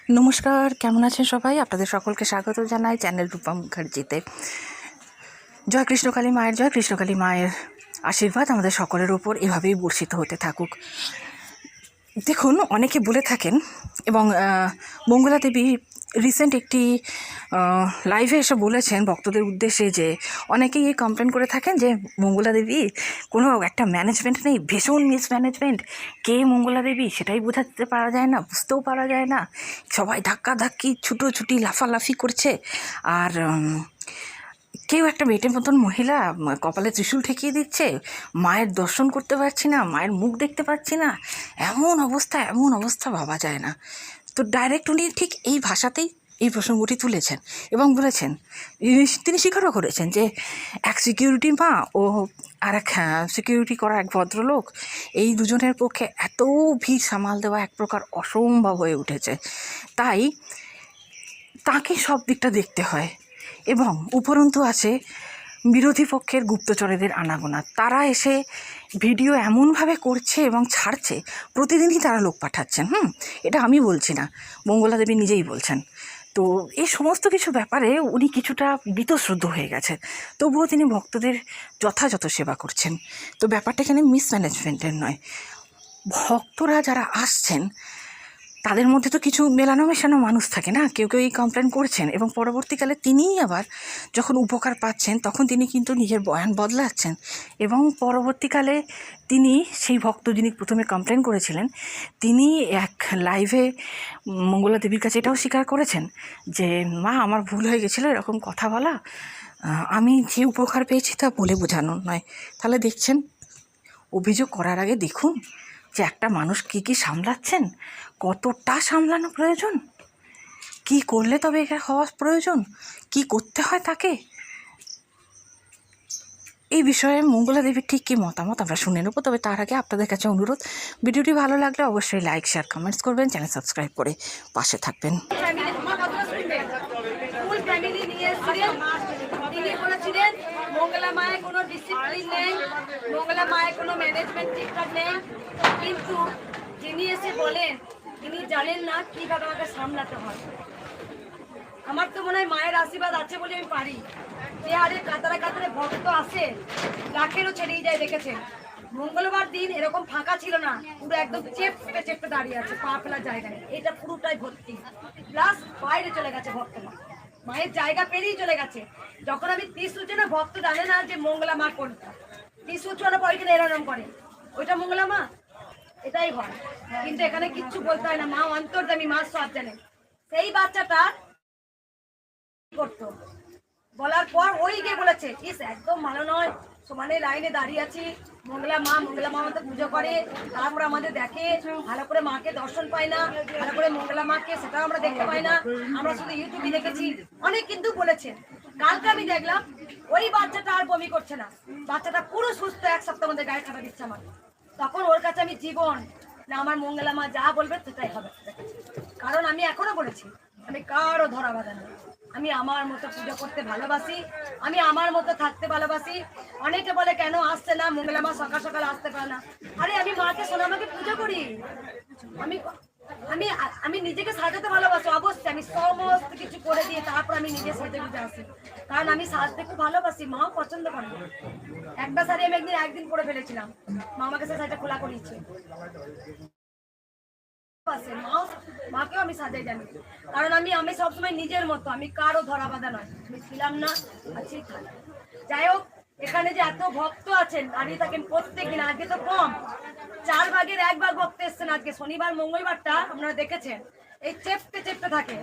নমস্কার, কেমন আছেন সবাই? আপনাদের সকলকে স্বাগত জানাই চ্যানেল রূপা মুখার্জিতে। জয় কৃষ্ণকালী মায়ের, জয় কৃষ্ণকালী মায়ের আশীর্বাদ আমাদের সকলের উপর এভাবেই বর্ষিত হতে থাকুক। দেখুন, অনেকে বলে থাকেন এবং মঙ্গলা দেবী রিসেন্ট একটি লাইভে এসে বলেছেন ভক্তদের উদ্দেশ্যে যে অনেকেই এই কমপ্লেন করে থাকেন যে মঙ্গলা দেবী কোনো একটা ম্যানেজমেন্ট নেই, ভীষণ মিসম্যানেজমেন্ট। কে মঙ্গলা দেবী সেটাই বোঝাতে পারা যায় না, বুঝতেও পারা যায় না। সবাই ধাক্কাধাক্কি ছুটোছুটি লাফালাফি করছে। আর কেউ একটা মেয়েটের মতন মহিলা কপালে ত্রিশূল ঠেকিয়ে দিচ্ছে, মায়ের দর্শন করতে পারছি না, মায়ের মুখ দেখতে পাচ্ছি না। এমন অবস্থা ভাবা যায় না। তো ডাইরেক্ট উনি ঠিক এই ভাষাতেই এই প্রসঙ্গটি তুলেছেন এবং বলেছেন, তিনি স্বীকারও করেছেন যে এক সিকিউরিটি মা ও আর এক সিকিউরিটি করা এক ভদ্রলোক, এই দুজনের পক্ষে এত ভিড় সামাল দেওয়া এক প্রকার অসম্ভব হয়ে উঠেছে। তাই তাকে সব দিকটা দেখতে হয়। এবং উপরন্তু আছে বিরোধী পক্ষের গুপ্তচরেদের আনাগোনা। তারা এসে ভিডিও এমনভাবে করছে এবং ছাড়ছে, প্রতিদিনই তারা লোক পাঠাচ্ছেন। এটা আমি বলছি না, মঙ্গলা দেবী নিজেই বলছেন। তো এই সমস্ত কিছু ব্যাপারে উনি কিছুটা বীতশ্রদ্ধ হয়ে গেছেন, তবুও তিনি ভক্তদের যথাযথ সেবা করছেন। তো ব্যাপারটা এখানে মিসম্যানেজমেন্টের নয়। ভক্তরা যারা আসছেন তাদের মধ্যে তো কিছু মেলানো মেশানো মানুষ থাকে না, কেউ কেউ এই কমপ্লেন করছেন এবং পরবর্তীকালে তিনিই আবার যখন উপকার পাচ্ছেন তখন তিনি কিন্তু নিজের বয়ান বদলাচ্ছেন। এবং পরবর্তীকালে তিনি সেই ভক্ত যিনি প্রথমে কমপ্লেন করেছিলেন, তিনি এক লাইভে মঙ্গলা দেবীর কাছে এটাও স্বীকার করেছেন যে মা, আমার ভুল হয়ে গেছিলো এরকম কথা বলা, আমি যে উপকার পেয়েছি তা বলে বোঝানো নয়। তাহলে দেখছেন, অভিযোগ করার আগে দেখুন যে একটা মানুষ কী সামলাচ্ছেন, কতটা সামলানো প্রয়োজন, কি করলে তবে এটা হওয়া প্রয়োজন, কি করতে হয় তাকে। এই বিষয়ে মঙ্গলা দেবীর ঠিক কী মতামত আমরা শুনে নেব। তবে তার আগে আপনাদের কাছে অনুরোধ, ভিডিওটি ভালো লাগলে অবশ্যই লাইক, শেয়ার, কমেন্টস করবেন, চ্যানেল সাবস্ক্রাইব করে পাশে থাকবেন। মঙ্গলা মায়ের কোনো ডিসিপ্লিন নেই, মঙ্গলা মায়ের কোনো ম্যানেজমেন্ট ঠিকঠাক নেই, কিন্তু যিনি এসে বলেন তিনি জানেন না কীভাবে আমাকে সামলাতে হয়। আমার তো মনে হয় মায়ের আশীর্বাদ আছে বলে আমি পারি। যে হারে কাতারে কাতারে ভক্ত আসে, লাখেরও ছেড়েই যায়। দেখেছেন মঙ্গলবার দিন এরকম ফাঁকা ছিল না, পুরো একদম চেপে চেপে দাঁড়িয়ে আছে, পা ফেলার জায়গায় এটা পুরোটাই ভর্তি। প্লাস বাইরে চলে গেছে ভক্তরা, মায়ের জায়গা পেরিয়ে চলে গেছে। যখন আমি ত্রিশূল না, ভক্ত জানে না যে মঙ্গলা মা কোনটা। ত্রিশূল চলে পরে কিনা এরকম করে, ওইটা মঙ্গলা মা, এটাই হয়। কিন্তু এখানে কিচ্ছু বলতে হয় না, মা অন্তর্যামী, মা সব জানে। সেই বাচ্চাটা করতো, বলার পর ওই গিয়ে বলেছে ইস একদম ভালো নয়, সমানে লাইনে দাঁড়িয়ে আছি, মঙ্গলা মা আমাদের পুজো করে, তারপরে আমাদের দেখে, ভালো করে মাকে দর্শন পাই না, ভালো করে মঙ্গলা মাকে সেটাও আমরা দেখতে পাই না, আমরা শুধু ইউটিউবে দেখেছি। অনেক কিন্তু বলেছে। কালকে আমি দেখলাম ওই বাচ্চাটা আর বমি করছে না, বাচ্চাটা পুরো সুস্থ, এক সপ্তাহ মধ্যে গায়ে কাটা দিচ্ছে আমার। তখন ওর কাছে আমি জীবন না, আমার মঙ্গলা মা যা বলবে সেটাই হবে। কারণ আমি এখনো বলেছি আমি কারো ধরা বাঁধা না, আমি আমার মতো পুজো করতে ভালোবাসি, আমি আমার মতো থাকতে ভালোবাসি। অনেকে বলে কেন আসছে না মঙ্গলা মা, সকাল সকাল আসতে পারে না। আরে আমি মাকে সোনামাকে পুজো করি, আমি আমি আমি নিজেকে সাজাতে ভালোবাসি। অবশ্যই আমি সমস্ত কিছু করে দিয়ে তারপর আমি নিজে সেজে গুজে আসি, কারণ আমি সাজতে খুব ভালোবাসি, মাও পছন্দ করে। একটা শাড়ি আমি একদিন পরে ফেলেছিলাম, মা আমাকে সে শাড়িটা খোলা করিয়েছে। মাকেও আমি সাজাই জানি, কারণ আমি সবসময় নিজের মতো, আমি কারো ধরা বাঁধা নয়। আমি ছিলাম না, আছি। যাই হোক, এখানে যে এত ভক্ত আছেন দাঁড়িয়ে থাকেন প্রত্যেকদিন, আজকে তো কম, 4 ভাগের 1 ভাগ ভক্ত এসছেন। আজকে শনিবার মঙ্গলবারটা আপনারা দেখেছেন, এই চেপতে চেপতে থাকে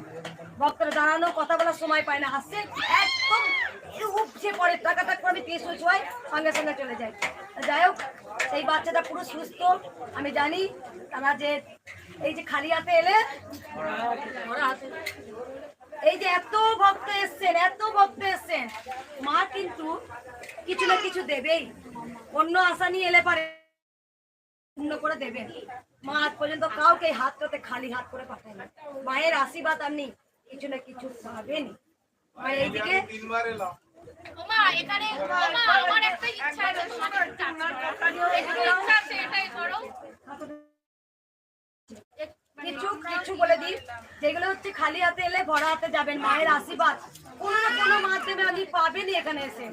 ভক্তরা, দাঁড়ানো কথা বলার সময় পায় না, আসছে একদম উপচে পড়ে, টাকা করে আমি 30 ছুঁয়াই সঙ্গে সঙ্গে চলে যাই। যাই হোক, সেই বাচ্চাটা পুরো সুস্থ। আমি জানি তারা যে এই যে খালি হাতে এলে, এই যে এত ভক্ত এসছেন, মা কিন্তু কিছু না কিছু দেবেই। অন্য আশা নিয়ে এলে পারে পূর্ণ করে দেবেন। মা আজ পর্যন্ত কাউকে হাতটাতে খালি হাত করে পাঠায় না, মায়ের আশীর্বাদ আপনি কিছু না কিছু পাবেন। আর এইদিকে আমার একটা ইচ্ছা আছে, কিছু কিছু বলে দিই, যেগুলো হচ্ছে খালি হাতে এলে ভরা হাতে যাবেন, মায়ের আশীর্বাদ কোনো না কোনো মাধ্যমে আপনি পাবেনই এখানে এসে।